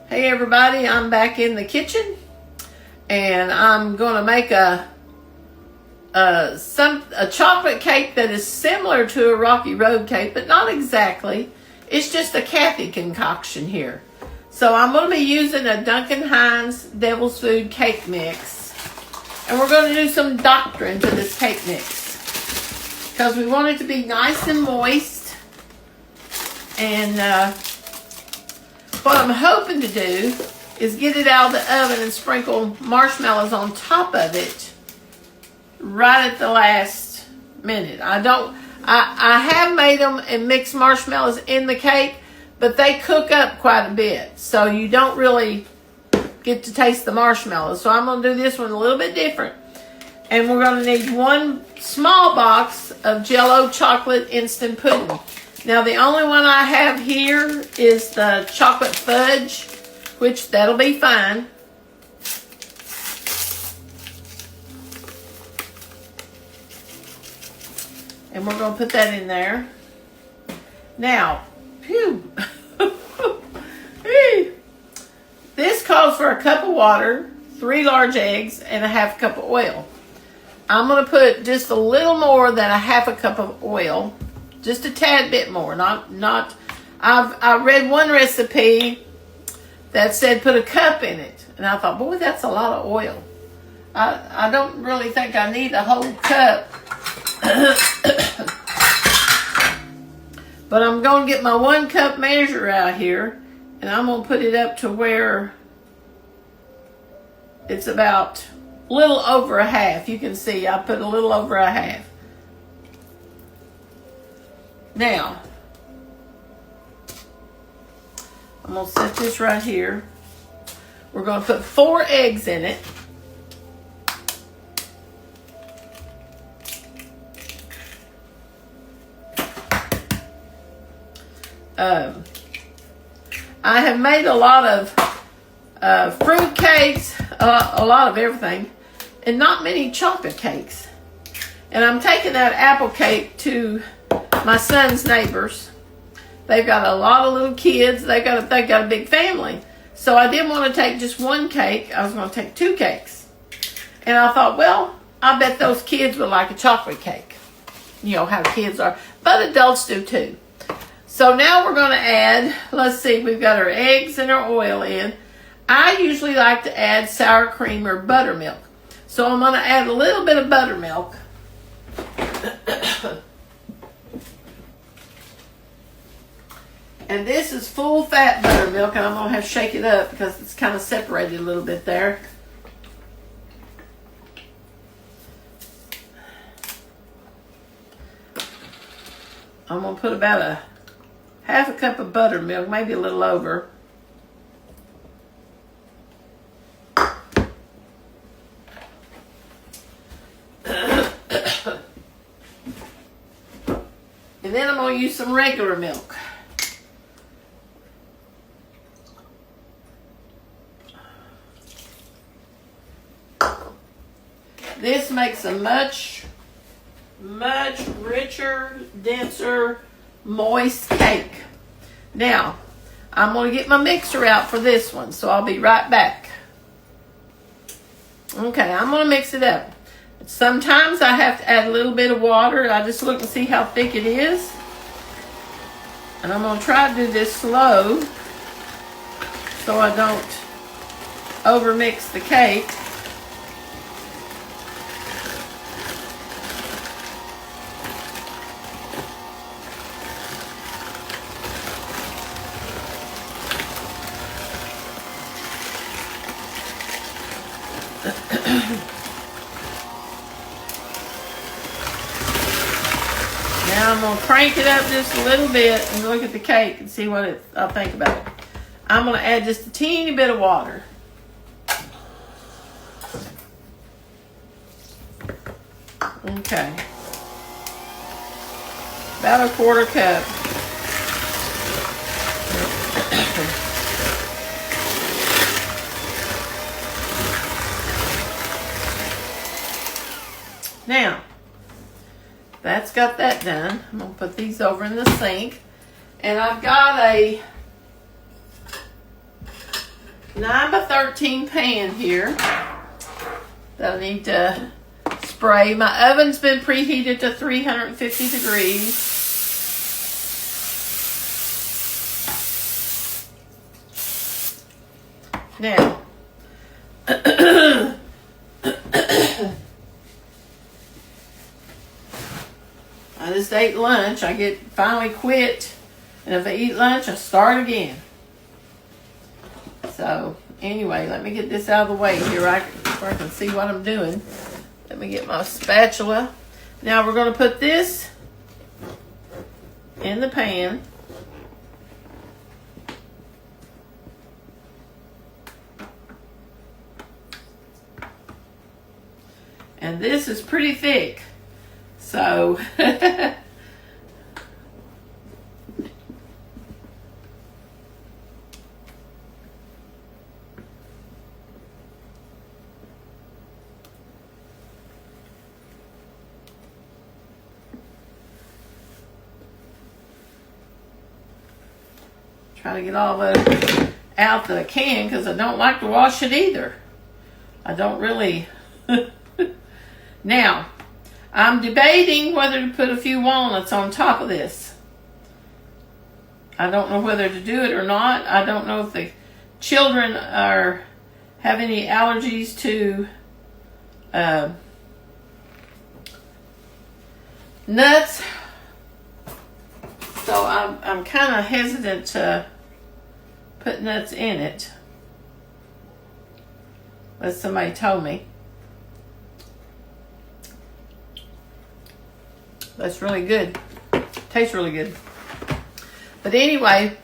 Hey everybody, I'm back in the kitchen and I'm going to make a chocolate cake that is similar to a Rocky Road cake, but not exactly. It's just a Kathy concoction here. So I'm going to be using a Duncan Hines Devil's Food cake mix, and we're going to do some doctrine to this cake mix because we want it to be nice and moist. And what I'm hoping to do is get it out of the oven and sprinkle marshmallows on top of it right at the last minute. I have made them and mixed marshmallows in the cake, but they cook up quite a bit, so you don't really get to taste the marshmallows. So I'm going to do this one a little bit different. And we're going to need one small box of Jell-O chocolate instant pudding. Now the only one I have here is the chocolate fudge, which that'll be fine. And we're going to put that in there. Now, phew. This calls for a cup of water, 3 large eggs, and a half cup of oil. I'm going to put just a little more than a half a cup of oil. Just a tad bit more, I read one recipe that said put a cup in it. And I thought, boy, that's a lot of oil. I don't really think I need a whole cup. But I'm going to get my 1 cup measure out here, and I'm going to put it up to where it's about a little over a half. You can see I put a little over a half. Now, I'm going to set this right here. We're going to put 4 eggs in it. I have made a lot of fruit cakes, a lot of everything, and not many chocolate cakes. And I'm taking that apple cake to my son's neighbors. They've got a lot of little kids. They got a big family. So I didn't want to take just 1 cake. I was going to take 2 cakes. And I thought, well, I bet those kids would like a chocolate cake. You know how kids are. But adults do too. So now we're going to add, let's see, we've got our eggs and our oil in. I usually like to add sour cream or buttermilk. So I'm going to add a little bit of buttermilk. And this is full fat buttermilk, and I'm going to have to shake it up because it's kind of separated a little bit there. I'm going to put about a half a cup of buttermilk, maybe a little over. And then I'm going to use some regular milk. This makes a much richer, denser, moist cake. Now, I'm going to get my mixer out for this one, so I'll be right back. Okay, I'm going to mix it up. Sometimes I have to add a little bit of water. I just look and see how thick it is. And I'm going to try to do this slow so I don't overmix the cake. Now I'm going to crank it up just a little bit and look at the cake and see what I'll think about it. I'm going to add just a teeny bit of water. Okay. About a 1/4 cup. Now, that's got that done. I'm going to put these over in the sink. And I've got a 9 by 13 pan here that I need to spray. My oven's been preheated to 350 degrees. Now, I just ate lunch. I finally quit, and if I eat lunch, I start again. So anyway, let me get this out of the way here where I can see what I'm doing. Let me get my spatula. Now we're going to put this in the pan. And this is pretty thick. So try to get all of it out that I can, because I don't like to wash it either. I don't really. Now, I'm debating whether to put a few walnuts on top of this. I don't know whether to do it or not. I don't know if the children have any allergies to nuts. So I'm kind of hesitant to put nuts in it, as somebody told me. That's really good. Tastes really good. But anyway,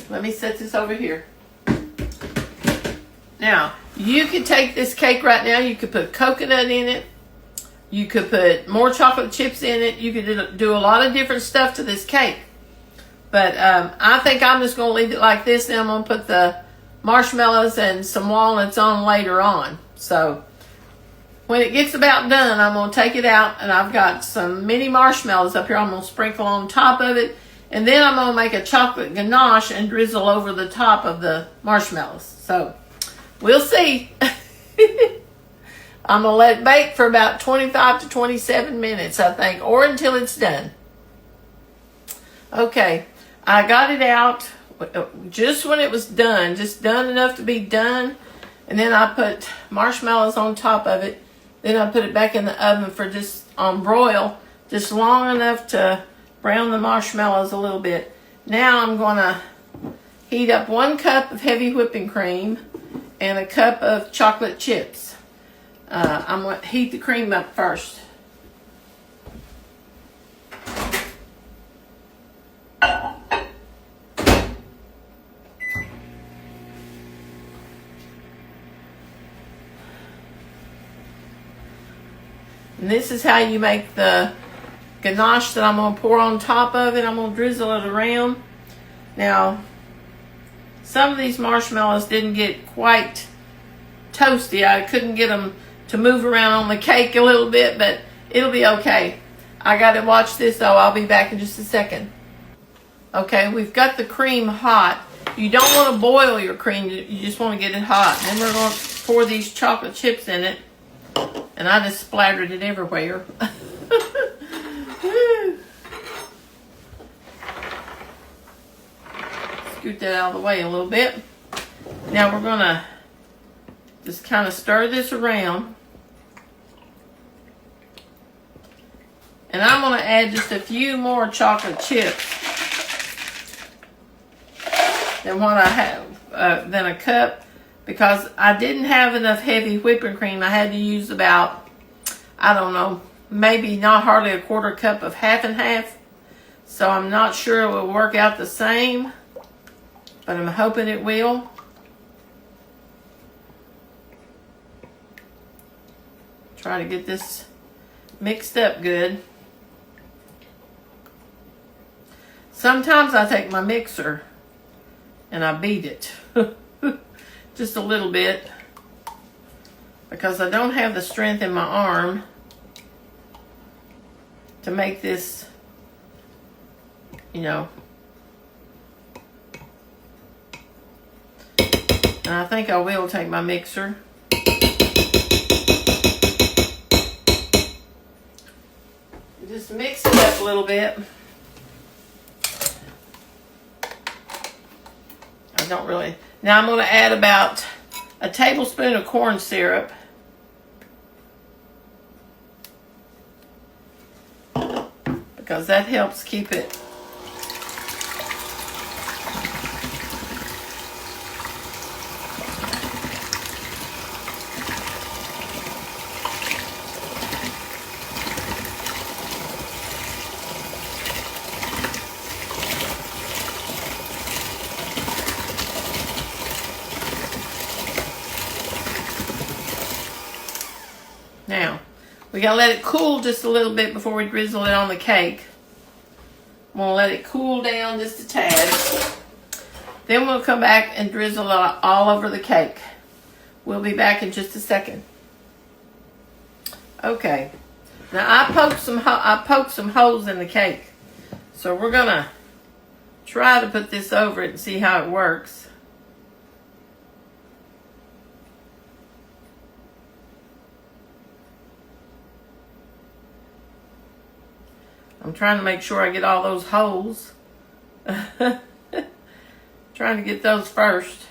let me set this over here. Now, you could take this cake right now. You could put coconut in it. You could put more chocolate chips in it. You could do a lot of different stuff to this cake. But I think I'm just going to leave it like this. Then I'm going to put the marshmallows and some walnuts on later on. So when it gets about done, I'm going to take it out, and I've got some mini marshmallows up here I'm going to sprinkle on top of it. And then I'm going to make a chocolate ganache and drizzle over the top of the marshmallows. So we'll see. I'm going to let it bake for about 25 to 27 minutes, I think, or until it's done. Okay, I got it out just when it was done, just done enough to be done. And then I put marshmallows on top of it. Then I put it back in the oven for just on broil, just long enough to brown the marshmallows a little bit. Now I'm going to heat up 1 cup of heavy whipping cream and a cup of chocolate chips. I'm going to heat the cream up first. And this is how you make the ganache that I'm going to pour on top of it. I'm going to drizzle it around. Now, some of these marshmallows didn't get quite toasty. I couldn't get them to move around on the cake a little bit, but it'll be okay. I got to watch this though. I'll be back in just a second. Okay, we've got the cream hot. You don't want to boil your cream. You just want to get it hot. Then we're going to pour these chocolate chips in it. And I just splattered it everywhere. Scoot that out of the way a little bit. Now we're going to just kind of stir this around. And I'm going to add just a few more chocolate chips than what I have, than a cup. Because I didn't have enough heavy whipping cream. I had to use about, I don't know, maybe not hardly a 1/4 cup of half and half. So I'm not sure it will work out the same, but I'm hoping it will. Try to get this mixed up good. Sometimes I take my mixer and I beat it. Just a little bit, because I don't have the strength in my arm to make this, you know. And I think I will take my mixer. Just mix it up a little bit. I don't really. Now I'm going to add about a tablespoon of corn syrup. Because that helps keep it. Now, we gotta let it cool just a little bit before we drizzle it on the cake. I'm gonna let it cool down just a tad. Then we'll come back and drizzle it all over the cake. We'll be back in just a second. Okay. Now I poked some holes in the cake, so we're gonna try to put this over it and see how it works. I'm trying to make sure I get all those holes. Trying to get those first.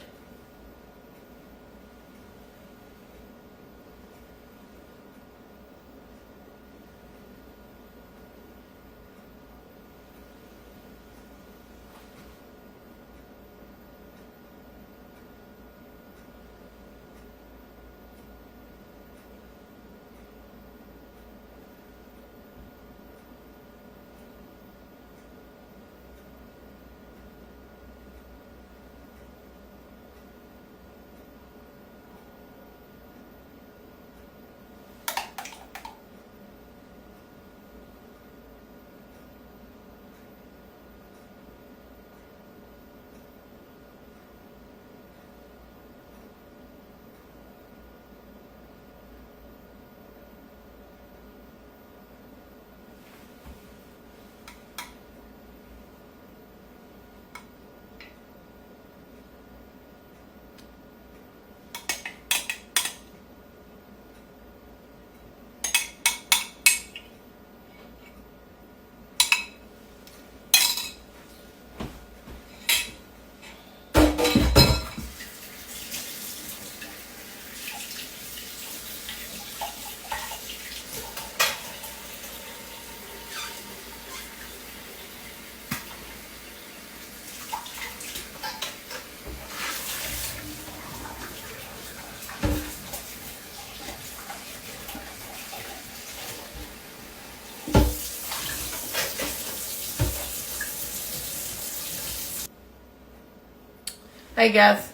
Hey guys,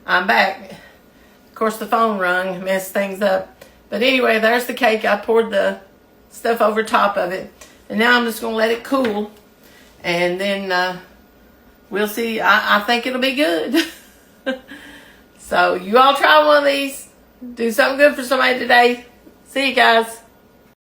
I'm back. Of course the phone rung, messed things up. But anyway, there's the cake. I poured the stuff over top of it. And now I'm just going to let it cool. And then we'll see. I think it'll be good. So you all try one of these. Do something good for somebody today. See you guys.